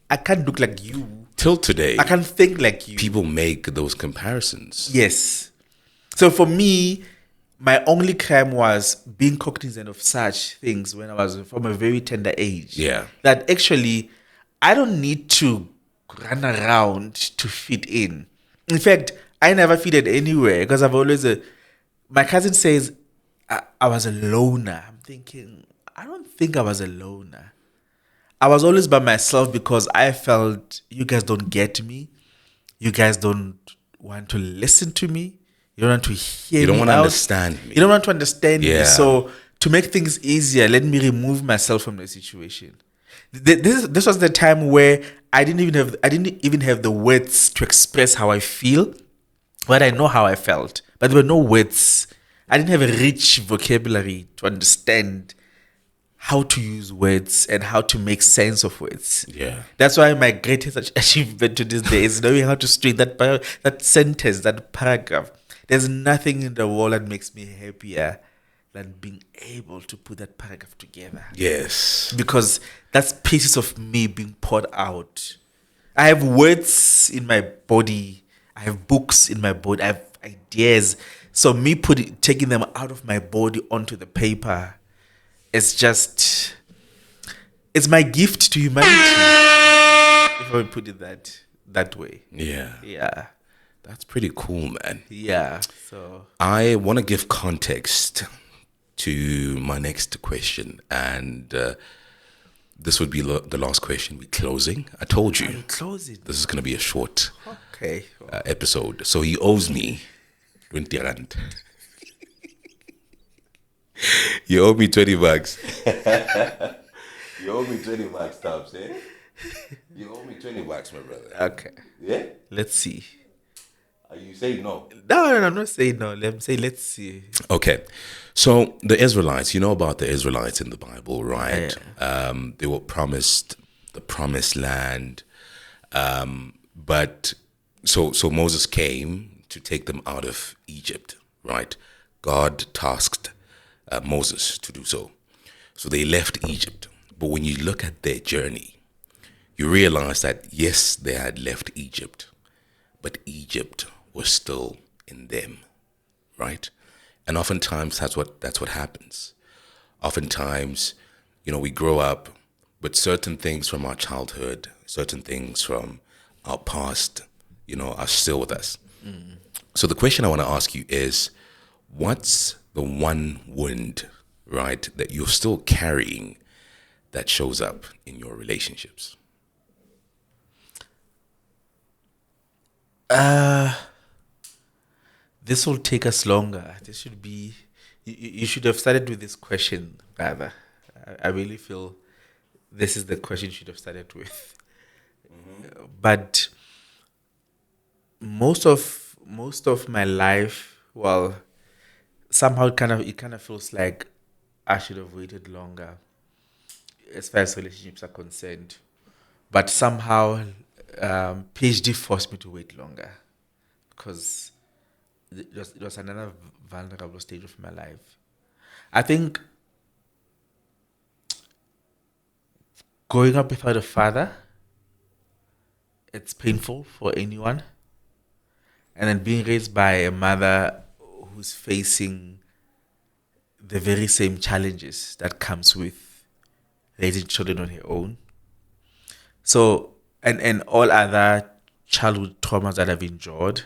Speaker 2: I can't look like you.
Speaker 1: Till today,
Speaker 2: I can't think like you.
Speaker 1: people make those comparisons.
Speaker 2: Yes. So for me, my only crime was being cognizant of such things when I was from a very tender age.
Speaker 1: Yeah.
Speaker 2: That actually, I don't need to run around to fit in. In fact, I never fitted anywhere because I've always. My cousin says I was a loner. I'm thinking, I don't think I was a loner. I was always by myself because I felt you guys don't get me. You guys don't want to listen to me. You don't want to hear me.
Speaker 1: You don't want to
Speaker 2: out.
Speaker 1: understand me.
Speaker 2: You don't want to understand me.
Speaker 1: Yeah.
Speaker 2: So to make things easier, let me remove myself from the situation. This was the time where I didn't even have the words to express how I feel, but I know how I felt. But there were no words. I didn't have a rich vocabulary to understand how to use words and how to make sense of words.
Speaker 1: Yeah.
Speaker 2: That's why my greatest achievement to this day is knowing how to string that sentence, that paragraph. There's nothing in the world that makes me happier than being able to put that paragraph together.
Speaker 1: Yes.
Speaker 2: Because that's pieces of me being poured out. I have words in my body. I have books in my body. I have ideas. So me taking them out of my body onto the paper, it's my gift to humanity. If I would put it that way.
Speaker 1: Yeah.
Speaker 2: Yeah.
Speaker 1: That's pretty cool, man.
Speaker 2: Yeah. So
Speaker 1: I want to give context to my next question, and this would be the last question. We're closing. I told you
Speaker 2: close it.
Speaker 1: this is going to be a short
Speaker 2: Okay.
Speaker 1: episode. So he owes me 20 rand. You owe me 20 bucks. You owe me 20 bucks, Tubbs, eh? You owe me 20 bucks, my brother.
Speaker 2: Okay.
Speaker 1: Yeah?
Speaker 2: Let's see.
Speaker 1: Are you saying no?
Speaker 2: No, I'm not saying no. Let me say, let's see.
Speaker 1: Okay. So the Israelites, you know about the Israelites in the Bible,
Speaker 2: Yeah,
Speaker 1: right? They were promised the promised land. But so Moses came to take them out of Egypt, right? God tasked Moses to do so. So they left Egypt. But when you look at their journey, you realize that yes, they had left Egypt, but Egypt was still in them, right? And oftentimes that's what happens. Oftentimes, we grow up with certain things from our childhood, certain things from our past, are still with us. So the question I want to ask you is, what's the one wound, right, that you're still carrying that shows up in your relationships?
Speaker 2: This will take us longer. This should be. You should have started with this question, rather. I really feel this is the question you should have started with. But most of my life, well, somehow it kind of feels like I should have waited longer as far as relationships are concerned. But somehow, PhD forced me to wait longer because it was another vulnerable stage of my life. I think growing up without a father, it's painful for anyone. And then being raised by a mother who's facing the very same challenges that comes with raising children on her own. So, and all other childhood traumas that I've endured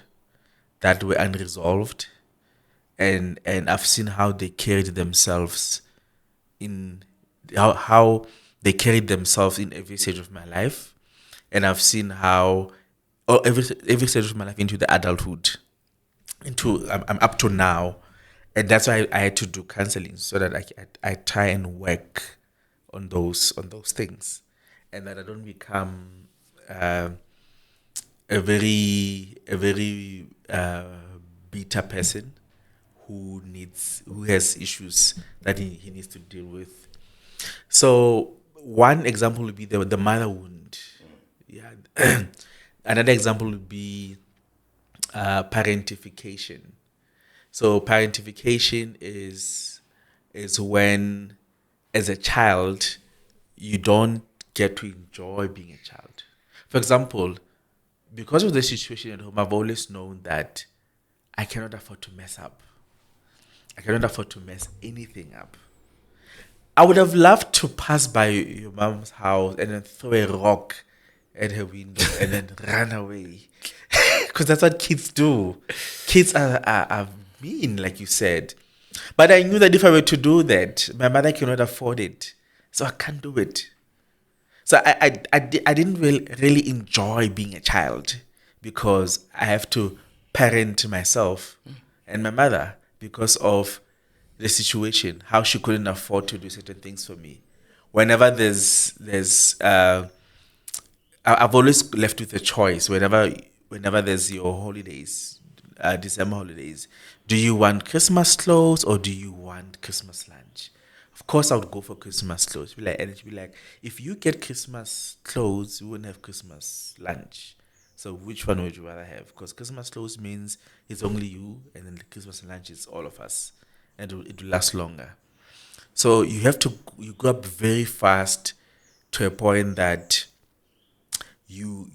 Speaker 2: that were unresolved, and I've seen how they carried themselves in how they carried themselves in every stage of my life, and I've seen how every stage of my life into the adulthood, into I'm up to now, and that's why I had to do counseling so that I try and work on those things, and that I don't become uh, a very bitter person who has issues that he needs to deal with. So one example would be the mother wound. Yeah. Another example would be parentification. So parentification is when, as a child, you don't get to enjoy being a child. For example, because of the situation at home, I've always known that I cannot afford to mess up. I cannot afford to mess anything up. I would have loved to pass by your mom's house and then throw a rock at her window and then run away. Because that's what kids do. Kids are mean, like you said. But I knew that if I were to do that, my mother cannot afford it. So I can't do it. So I didn't really enjoy being a child because I have to parent myself and my mother because of the situation, how she couldn't afford to do certain things for me. Whenever I've always left with a choice. Whenever there's your holidays, December holidays, do you want Christmas clothes or do you want Christmas lunch? Of course, I would go for Christmas clothes. And it'd be like, if you get Christmas clothes, you wouldn't have Christmas lunch. So which one would you rather have? Because Christmas clothes means it's only you, and then the Christmas lunch is all of us, and it will last longer. So you grow up very fast to a point that you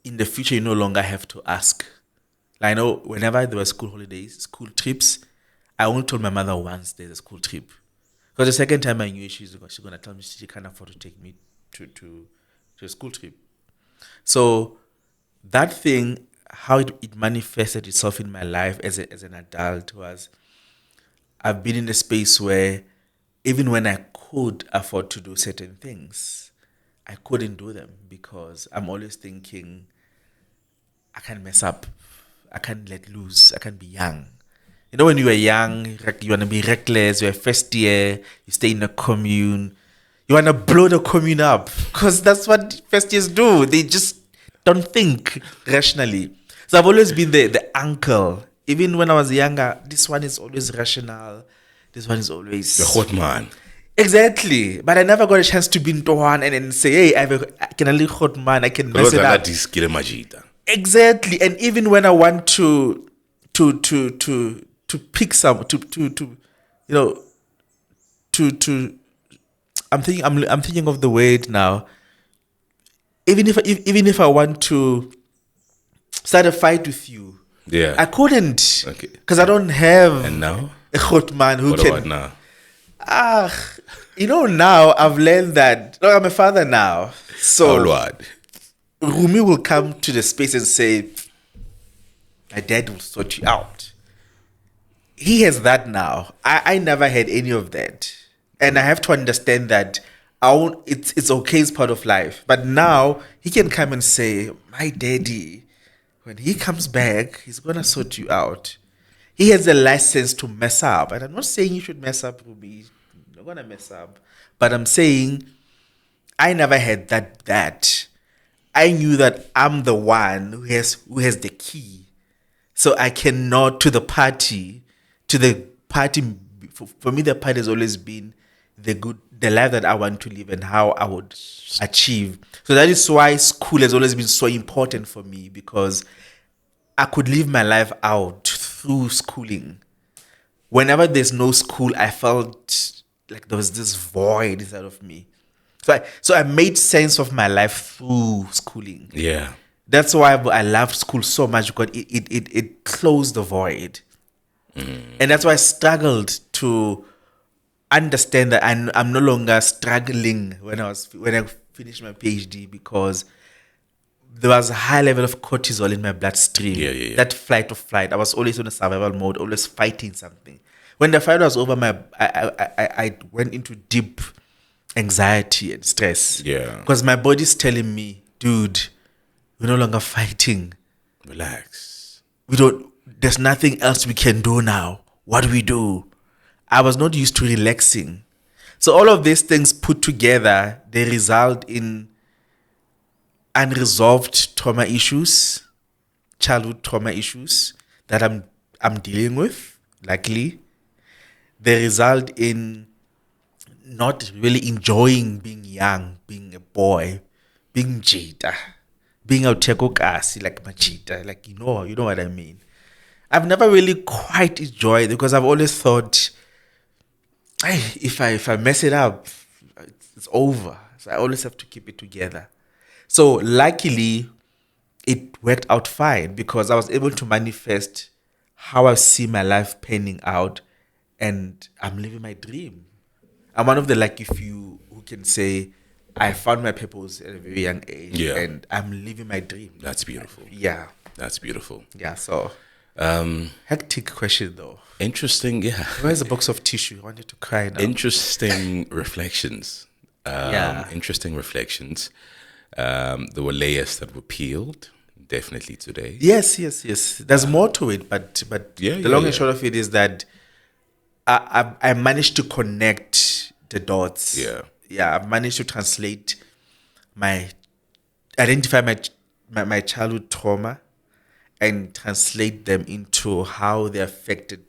Speaker 2: in the future you no longer have to ask. Like, I know whenever there were school holidays, school trips, I only told my mother once there's a school trip. Because the second time I knew she's gonna tell me she can't afford to take me to a school trip. So that thing, how it manifested itself in my life as an adult was, I've been in a space where even when I could afford to do certain things, I couldn't do them because I'm always thinking I can't mess up. I can't let loose. I can't be young. You know, when you were young, you want to be reckless. You're first year, you stay in a commune. You want to blow the commune up because that's what first years do. They just don't think rationally. So I've always been the uncle. Even when I was younger, this one is always rational. This one is always
Speaker 1: The hot man.
Speaker 2: Exactly. But I never got a chance to be into one and then say, hey, I can only hot man, I can mess it up. Exactly. And even when I want to pick some to you know to I'm thinking of the word now. Even if I want to start a fight with you,
Speaker 1: yeah,
Speaker 2: I couldn't.
Speaker 1: Okay.
Speaker 2: Because I don't have
Speaker 1: And now?
Speaker 2: a hot man who
Speaker 1: What
Speaker 2: can.
Speaker 1: about now?
Speaker 2: Now I've learned that. Look, I'm a father now. So
Speaker 1: Oh Lord.
Speaker 2: Rumi will come to the space and say, my dad will sort you out. He has that now. I never had any of that. And I have to understand that it's okay, it's part of life. But now he can come and say, my daddy, when he comes back, he's going to sort you out. He has a license to mess up. And I'm not saying you should mess up, Ruby. You're not going to mess up. But I'm saying I never had that. I knew that I'm the one who has the key. So I cannot to the party. For me, the party has always been the life that I want to live and how I would achieve. So that is why school has always been so important for me, because I could live my life out through schooling. Whenever there's no school, I felt like there was this void inside of me. So I made sense of my life through schooling.
Speaker 1: Yeah.
Speaker 2: That's why I loved school so much, because it closed the void. And that's why I struggled to understand that I'm no longer struggling when I finished my PhD, because there was a high level of cortisol in my bloodstream.
Speaker 1: Yeah.
Speaker 2: That flight or flight. I was always in a survival mode, always fighting something. When the fight was over, I went into deep anxiety and stress.
Speaker 1: Yeah.
Speaker 2: Because my body's telling me, dude, we're no longer fighting.
Speaker 1: Relax.
Speaker 2: There's nothing else we can do now. What do we do? I was not used to relaxing. So all of these things put together, they result in unresolved trauma issues, childhood trauma issues that I'm dealing with, luckily. They result in not really enjoying being young, being a boy, being jita, being a tekokasi, like machita, like you know what I mean. I've never really quite enjoyed it, because I've always thought, hey, if I mess it up, it's over. So I always have to keep it together. So luckily, it worked out fine, because I was able to manifest how I see my life panning out, and I'm living my dream. I'm one of the lucky few who can say I found my purpose at a very young age, and I'm living my dream.
Speaker 1: That's beautiful.
Speaker 2: Yeah.
Speaker 1: That's beautiful.
Speaker 2: Yeah, so hectic question though.
Speaker 1: Interesting, yeah.
Speaker 2: Where's the box of tissue? I wanted to cry now.
Speaker 1: Interesting reflections. Interesting reflections. There were layers that were peeled, definitely today.
Speaker 2: Yes. There's more to it, but the long and short of it is that I managed to connect the dots. Yeah, I've managed to translate identify my childhood trauma and translate them into how they affected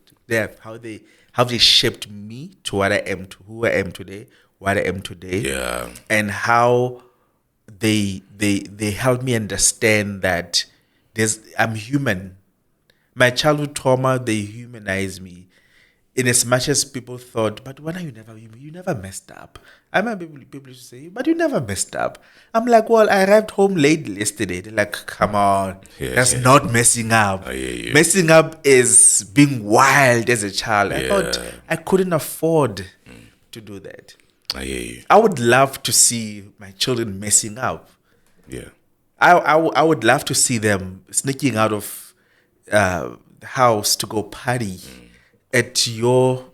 Speaker 2: how they shaped me to what I am, to who I am today, what I am today.
Speaker 1: Yeah.
Speaker 2: And how they helped me understand that I'm human. My childhood trauma, they humanized me. In as much as people thought, but when are you never messed up. I remember people used to say, but you never messed up. I'm like, well, I arrived home late yesterday. They're like, come on, that's not messing up. Messing up is being wild as a child. I thought I couldn't afford to do that.
Speaker 1: I hear you.
Speaker 2: I would love to see my children messing up.
Speaker 1: Yeah.
Speaker 2: I would love to see them sneaking out of the house to go party at your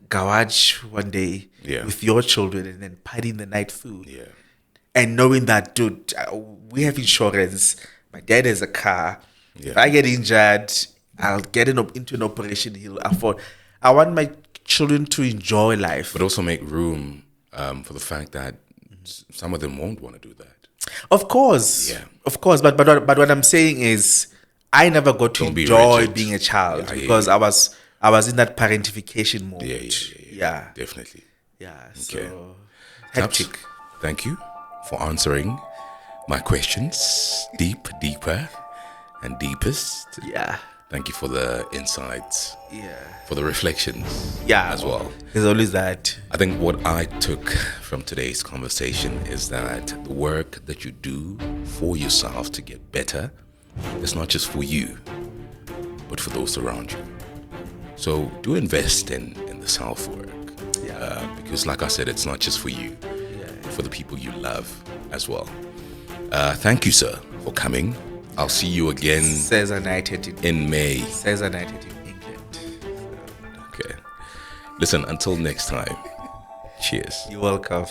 Speaker 2: garage one day with your children, and then partying the night through.
Speaker 1: Yeah.
Speaker 2: And knowing that, dude, we have insurance. My dad has a car. If I get injured, I'll get into an operation he'll afford. I want my children to enjoy life.
Speaker 1: But also make room for the fact that some of them won't want to do that.
Speaker 2: Of course.
Speaker 1: Yeah.
Speaker 2: Of course. But what I'm saying is, I never got to
Speaker 1: Don't be
Speaker 2: enjoy
Speaker 1: rigid.
Speaker 2: being a child
Speaker 1: Yeah, I hear
Speaker 2: because
Speaker 1: you.
Speaker 2: I was in that parentification mode.
Speaker 1: Yeah. Definitely.
Speaker 2: Yeah.
Speaker 1: Okay.
Speaker 2: So
Speaker 1: Taps,
Speaker 2: hectic.
Speaker 1: thank you for answering my questions deeper and deepest.
Speaker 2: Yeah.
Speaker 1: Thank you for the insights,
Speaker 2: Yeah.
Speaker 1: for the reflections
Speaker 2: Yeah.
Speaker 1: as well.
Speaker 2: There's always that.
Speaker 1: I think what I took from today's conversation is that the work that you do for yourself to get better is not just for you, but for those around you. So do invest in the self work. Because like I said, it's not just for you, for the people you love as well. Thank you, sir, for coming. I'll see you again
Speaker 2: Says a night
Speaker 1: in May.
Speaker 2: Says a night in England.
Speaker 1: Okay. Listen, until next time. Cheers.
Speaker 2: You're welcome.